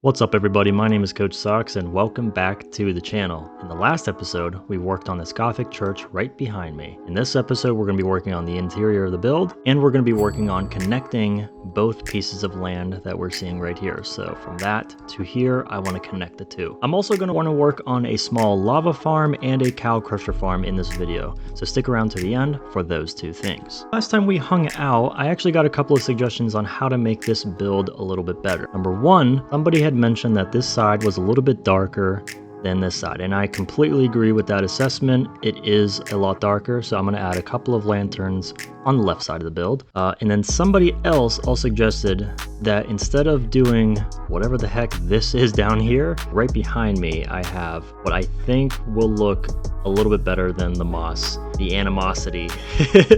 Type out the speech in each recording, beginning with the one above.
What's up everybody, my name is Coach Socks and welcome back to the channel. In the last episode, we worked on this Gothic church right behind me. In this episode, we're going to be working on the interior of the build and we're going to be working on connecting both pieces of land that we're seeing right here. So from that to here, I want to connect the two. I'm also going to want to work on a small lava farm and a cow crusher farm in this video. So stick around to the end for those two things. Last time we hung out, I actually got a couple of suggestions on how to make this build a little bit better. Number one, somebody had mentioned that this side was a little bit darker than this side, and I completely agree with that assessment. It is a lot darker, so I'm going to add a couple of lanterns on the left side of the build. And then somebody else all suggested that instead of doing whatever the heck this is down here, right behind me, I have what I think will look a little bit better than the moss, the animosity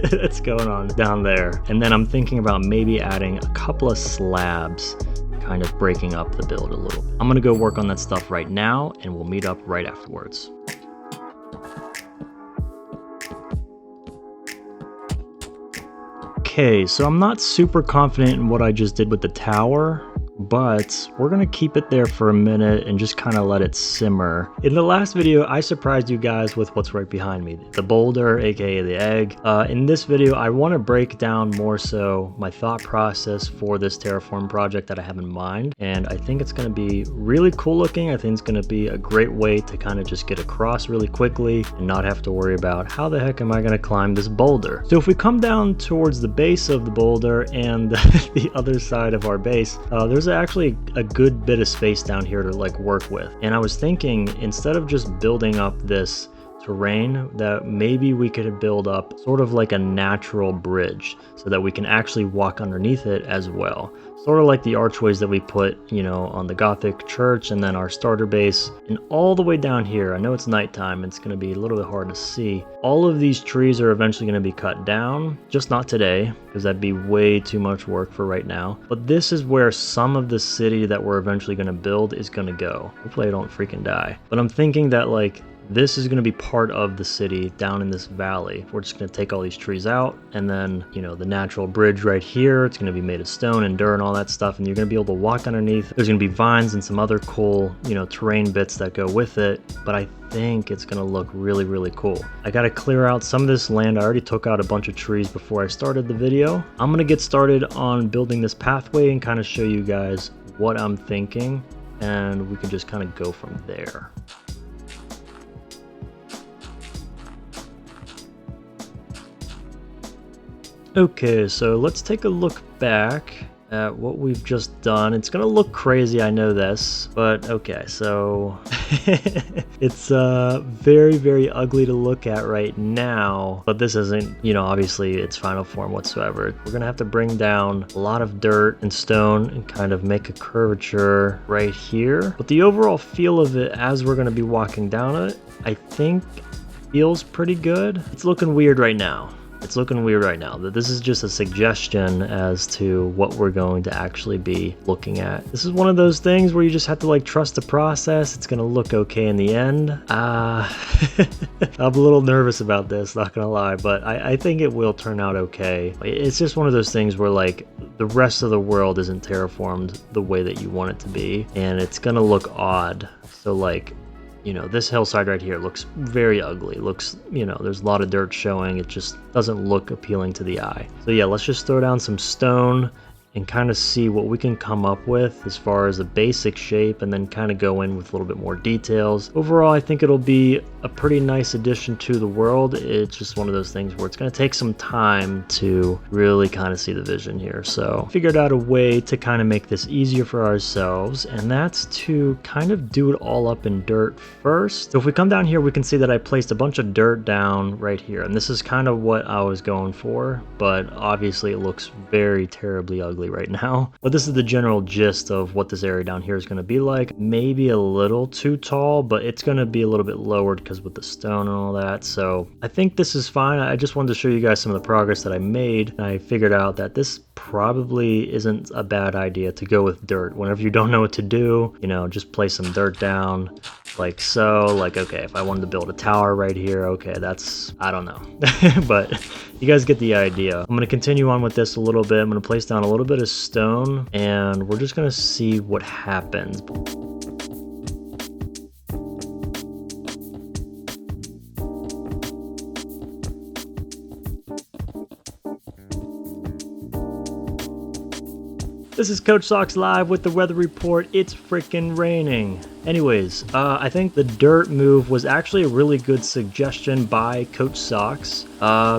that's going on down there. And then I'm thinking about maybe adding a couple of slabs, kind of breaking up the build a little bit. I'm gonna go work on that stuff right now and we'll meet up right afterwards. Okay, so I'm not super confident in what I just did with the tower, but we're gonna keep it there for a minute and just kind of let it simmer. In the last video, I surprised you guys with what's right behind me, the boulder, aka the egg. In this video, I want to break down more so my thought process for this terraform project that I have in mind, and I think it's going to be really cool looking. I think it's going to be a great way to kind of just get across really quickly and not have to worry about how the heck am I going to climb this boulder. So if we come down towards the base of the boulder and the other side of our base, there's actually a good bit of space down here to like work with. And I was thinking, instead of just building up this terrain, that maybe we could build up sort of like a natural bridge so that we can actually walk underneath it as well. Sort of like the archways that we put, you know, on the Gothic church and then our starter base. And all the way down here, I know it's nighttime, it's going to be a little bit hard to see. All of these trees are eventually going to be cut down, just not today, because that'd be way too much work for right now. But this is where some of the city that we're eventually going to build is going to go. Hopefully I don't freaking die. But I'm thinking that like, this is going to be part of the city down in this valley. We're just going to take all these trees out, and then, you know, the natural bridge right here, it's going to be made of stone and dirt and all that stuff, and you're going to be able to walk underneath. There's going to be vines and some other cool, you know, terrain bits that go with it, but I think it's going to look really, really cool. I got to clear out some of this land. I already took out a bunch of trees before I started the video. I'm going to get started on building this pathway and kind of show you guys what I'm thinking, and we can just kind of go from there. Okay, so let's take a look back at what we've just done. It's gonna look crazy, I know this, but okay, so it's very, very ugly to look at right now, but this isn't, you know, obviously its final form whatsoever. We're gonna have to bring down a lot of dirt and stone and kind of make a curvature right here. But the overall feel of it as we're gonna be walking down it, I think feels pretty good. It's looking weird right now. It's looking weird right now. This is just a suggestion as to what we're going to actually be looking at. This is one of those things where you just have to like trust the process. It's gonna look okay in the end. I'm a little nervous about this, not gonna lie, but I think it will turn out okay. It's just one of those things where like the rest of the world isn't terraformed the way that you want it to be, and it's gonna look odd. So like, you know, this hillside right here looks very ugly. Looks, you know, there's a lot of dirt showing. It just doesn't look appealing to the eye. So yeah, let's just throw down some stone and kind of see what we can come up with as far as a basic shape, and then kind of go in with a little bit more details. Overall, I think it'll be a pretty nice addition to the world. It's just one of those things where it's going to take some time to really kind of see the vision here. So figured out a way to kind of make this easier for ourselves, and that's to kind of do it all up in dirt first. So if we come down here, we can see that I placed a bunch of dirt down right here, and this is kind of what I was going for, but obviously it looks very terribly ugly right now. But this is the general gist of what this area down here is going to be like. Maybe a little too tall, but it's going to be a little bit lowered because with the stone and all that. So I think this is fine. I just wanted to show you guys some of the progress that I made, and I figured out that this probably isn't a bad idea to go with dirt. Whenever you don't know what to do, you know, just place some dirt down like so. Like, okay, if I wanted to build a tower right here, okay, that's, I don't know. But you guys get the idea. I'm going to continue on with this a little bit. I'm going to place down a little bit of stone, and we're just going to see what happens. This is Coach Socks live with the weather report. It's freaking raining. Anyways, I think the dirt move was actually a really good suggestion by Coach Socks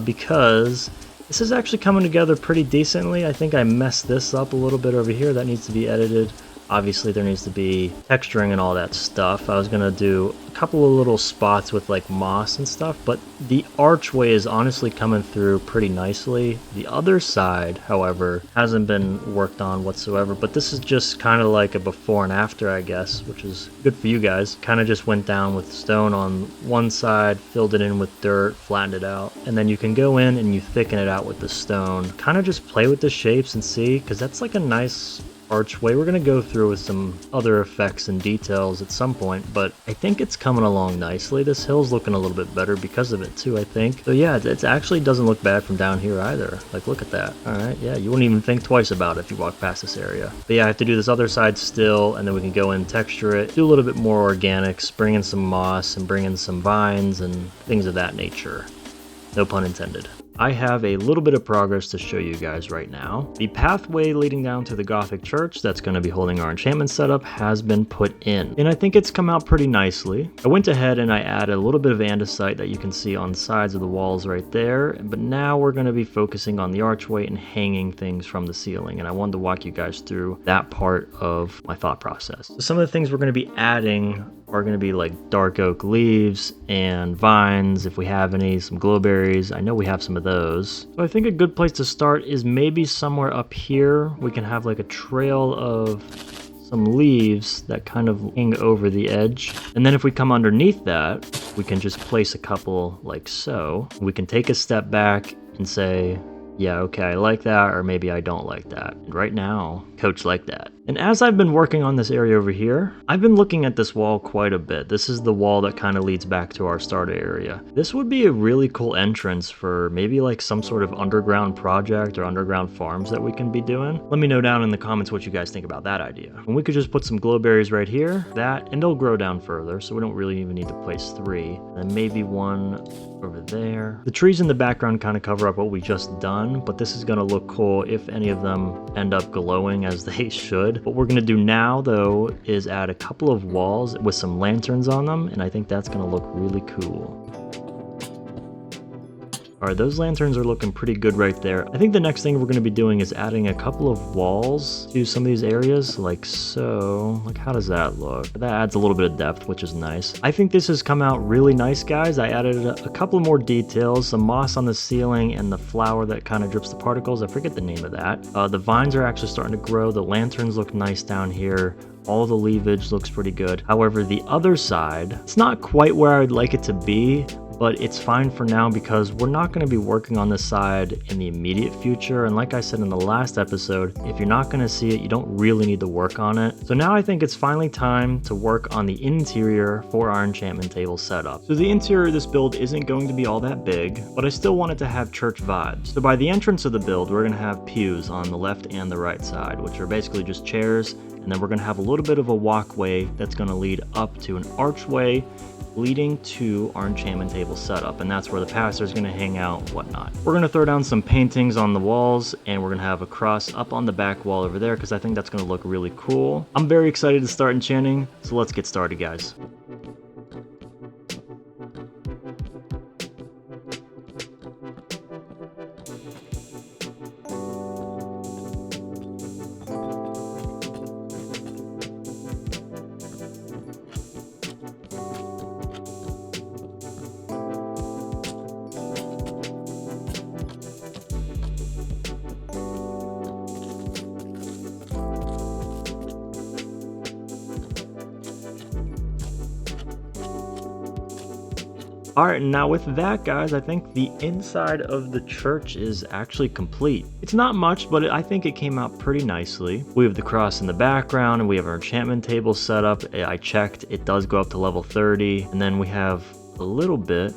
because this is actually coming together pretty decently. I think I messed this up a little bit over here. That needs to be edited. Obviously, there needs to be texturing and all that stuff. I was going to do a couple of little spots with like moss and stuff, but the archway is honestly coming through pretty nicely. The other side, however, hasn't been worked on whatsoever, but this is just kind of like a before and after, I guess, which is good for you guys. Kind of just went down with stone on one side, filled it in with dirt, flattened it out, and then you can go in and you thicken it out with the stone. Kind of just play with the shapes and see, because that's like a nice archway. We're going to go through with some other effects and details at some point, but I think it's coming along nicely. This hill's looking a little bit better because of it too, I think. So yeah, it actually doesn't look bad from down here either. Like, look at that. All right, yeah, you wouldn't even think twice about it if you walk past this area. But yeah, I have to do this other side still, and then we can go in, texture it, do a little bit more organics, bring in some moss and bring in some vines and things of that nature. No pun intended. I have a little bit of progress to show you guys right now. The pathway leading down to the Gothic church that's going to be holding our enchantment setup has been put in, and I think it's come out pretty nicely. I went ahead and I added a little bit of andesite that you can see on the sides of the walls right there, but now we're going to be focusing on the archway and hanging things from the ceiling, and I wanted to walk you guys through that part of my thought process. So some of the things we're going to be adding are going to be like dark oak leaves and vines, if we have any, some glowberries. I know we have some of those. So I think a good place to start is maybe somewhere up here. We can have like a trail of some leaves that kind of hang over the edge. And then if we come underneath that, we can just place a couple like so. We can take a step back and say, yeah, okay, I like that, or maybe I don't like that. And right now, Coach like that. And as I've been working on this area over here, I've been looking at this wall quite a bit. This is the wall that kind of leads back to our starter area. This would be a really cool entrance for maybe like some sort of underground project or underground farms that we can be doing. Let me know down in the comments what you guys think about that idea. And we could just put some glowberries right here, and they'll grow down further, so we don't really even need to place 3. And maybe one over there. The trees in the background kind of cover up what we just done, but this is going to look cool if any of them end up glowing as they should. What we're going to do now though is add a couple of walls with some lanterns on them, and I think that's going to look really cool. Alright, those lanterns are looking pretty good right there. I think the next thing we're going to be doing is adding a couple of walls to some of these areas, like so. Like, how does that look? That adds a little bit of depth, which is nice. I think this has come out really nice, guys. I added a couple more details, some moss on the ceiling and the flower that kind of drips the particles. I forget the name of that. The vines are actually starting to grow. The lanterns look nice down here. All the leafage looks pretty good. However, the other side, it's not quite where I would like it to be, but it's fine for now because we're not going to be working on this side in the immediate future. And like I said in the last episode, if you're not going to see it, you don't really need to work on it. So now I think it's finally time to work on the interior for our enchantment table setup. So the interior of this build isn't going to be all that big, but I still want it to have church vibes. So by the entrance of the build, we're going to have pews on the left and the right side, which are basically just chairs. And then we're going to have a little bit of a walkway that's going to lead up to an archway leading to our enchantment table setup, and that's where the pastor is going to hang out and whatnot. We're going to throw down some paintings on the walls, and we're going to have a cross up on the back wall over there because I think that's going to look really cool. I'm very excited to start enchanting, so let's get started, guys. All right, now with that, guys, I think the inside of the church is actually complete. It's not much, but I think it came out pretty nicely. We have the cross in the background, and we have our enchantment table set up. I checked, it does go up to level 30, and then we have a little bit,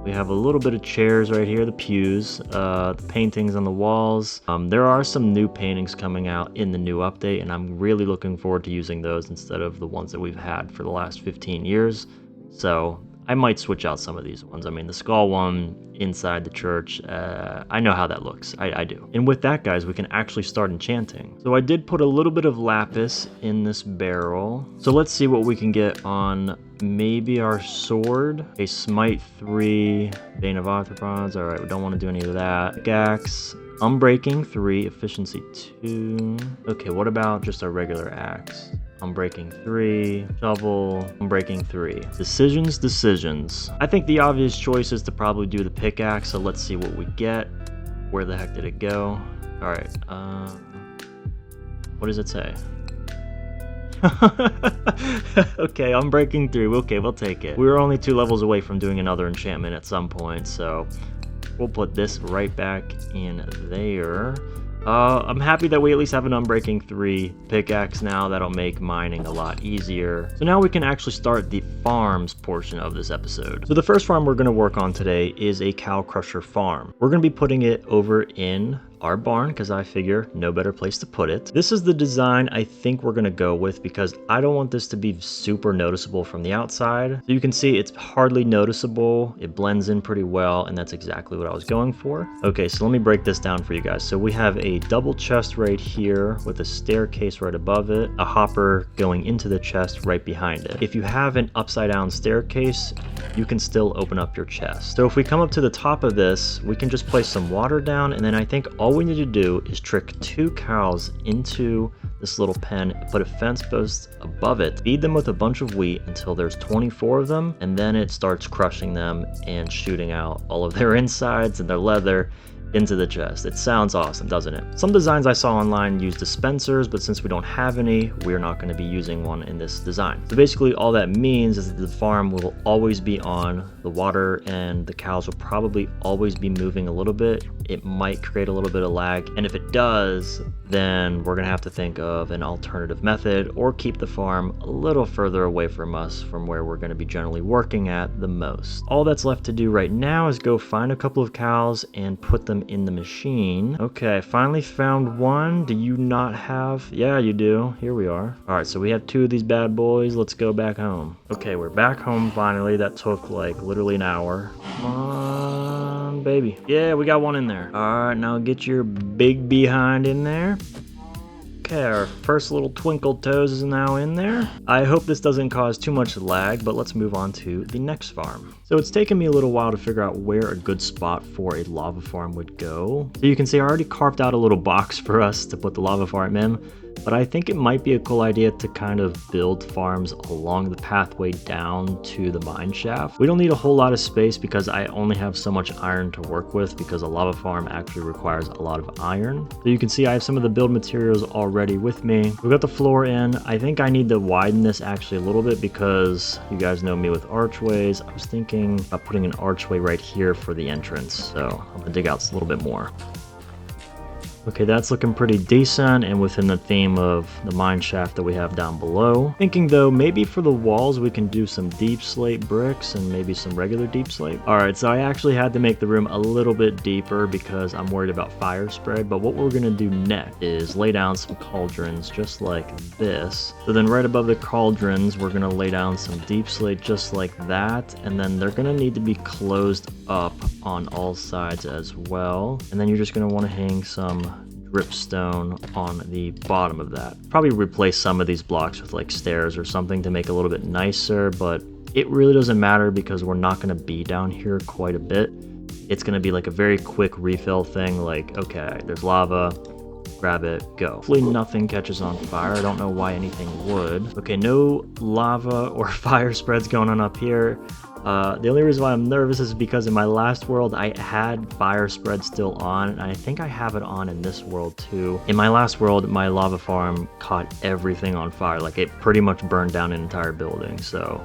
we have a little bit of chairs right here, the pews, the paintings on the walls. There are some new paintings coming out in the new update, and I'm really looking forward to using those instead of the ones that we've had for the last 15 years. So I might switch out some of these ones. I mean, the skull one inside the church, I know how that looks. I do. And with that, guys, we can actually start enchanting. So I did put a little bit of lapis in this barrel. So let's see what we can get on maybe our sword. A smite 3, Bane of Arthropods. All right, we don't want to do any of that. Pickaxe, unbreaking 3, efficiency 2. Okay, what about just our regular axe? Unbreaking 3, shovel, unbreaking 3. Decisions. I think the obvious choice is to probably do the pickaxe, so let's see what we get. Where the heck did it go? Alright, what does it say? Okay, unbreaking 3, okay, we'll take it. We were only 2 levels away from doing another enchantment at some point, so we'll put this right back in there. I'm happy that we at least have an Unbreaking 3 pickaxe now. That'll make mining a lot easier. So now we can actually start the farms portion of this episode. So the first farm we're going to work on today is a cow crusher farm. We're going to be putting it over in our barn because I figure no better place to put it. This is the design I think we're going to go with because I don't want this to be super noticeable from the outside. So you can see it's hardly noticeable. It blends in pretty well, and that's exactly what I was going for. Okay, so let me break this down for you guys. So we have a double chest right here with a staircase right above it, a hopper going into the chest right behind it. If you have an upside down staircase, you can still open up your chest. So if we come up to the top of this, we can just place some water down, and then I think all we need to do is trick 2 cows into this little pen, put a fence post above it, feed them with a bunch of wheat until there's 24 of them, and then it starts crushing them and shooting out all of their insides and their leather into the chest. It sounds awesome, doesn't it? Some designs I saw online use dispensers, but since we don't have any, we're not going to be using one in this design. So basically all that means is that the farm will always be on, the water and the cows will probably always be moving a little bit. It might create a little bit of lag, and if it does, then we're going to have to think of an alternative method or keep the farm a little further away from us from where we're going to be generally working at the most. All that's left to do right now is go find a couple of cows and put them in the machine. Okay, I finally found one. Do you not have? Yeah, you do. Here we are. All right, so we have 2 of these bad boys. Let's go back home. Okay, we're back home finally. That took like literally an hour. Come on, baby. Yeah, we got one in there. All right, now get your big behind in there. Okay, our first little twinkle toes is now in there. I hope this doesn't cause too much lag, but let's move on to the next farm. So it's taken me a little while to figure out where a good spot for a lava farm would go. So you can see I already carved out a little box for us to put the lava farm in, but I think it might be a cool idea to kind of build farms along the pathway down to the mine shaft. We don't need a whole lot of space because I only have so much iron to work with because a lava farm actually requires a lot of iron. So you can see I have some of the build materials already with me. We've got the floor in. I think I need to widen this actually a little bit because you guys know me with archways. I was thinking about putting an archway right here for the entrance. So I'm gonna dig out a little bit more. Okay, that's looking pretty decent and within the theme of the mine shaft that we have down below. Thinking though, maybe for the walls we can do some deep slate bricks and maybe some regular deep slate. Alright, so I actually had to make the room a little bit deeper because I'm worried about fire spread, but what we're gonna do next is lay down some cauldrons just like this. So then right above the cauldrons, we're gonna lay down some deep slate just like that, and then they're gonna need to be closed up on all sides as well. And then you're just gonna wanna hang some dripstone on the bottom of that. Probably replace some of these blocks with like stairs or something to make it a little bit nicer, but it really doesn't matter because we're not going to be down here quite a bit. It's going to be like a very quick refill thing, like, okay, there's lava, grab it, go. Hopefully nothing catches on fire. I don't know why anything would. Okay, no lava or fire spreads going on up here. The only reason why I'm nervous is because in my last world I had fire spread still on, and I think I have it on in this world too. In my last world, my lava farm caught everything on fire. Like, it pretty much burned down an entire building, so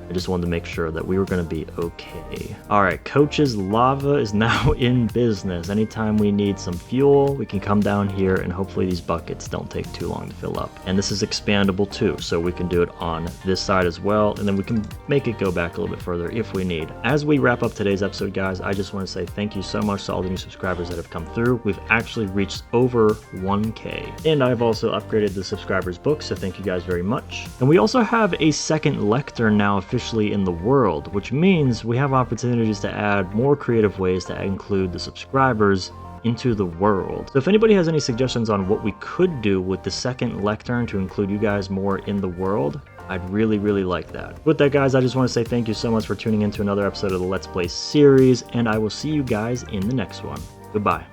I just wanted to make sure that we were going to be okay. All right, Coach's Lava is now in business. Anytime we need some fuel, we can come down here and hopefully these buckets don't take too long to fill up. And this is expandable too, so we can do it on this side as well, and then we can make it go back a little bit further if we need. As we wrap up today's episode, guys, I just want to say thank you so much to all the new subscribers that have come through. We've actually reached over 1K, and I've also upgraded the subscribers book, so thank you guys very much. And we also have a second lectern now officially in the world, which means we have opportunities to add more creative ways to include the subscribers into the world. So if anybody has any suggestions on what we could do with the second lectern to include you guys more in the world, I'd really like that. With that, guys, I just want to say thank you so much for tuning into another episode of the Let's Play series, and I will see you guys in the next one. Goodbye.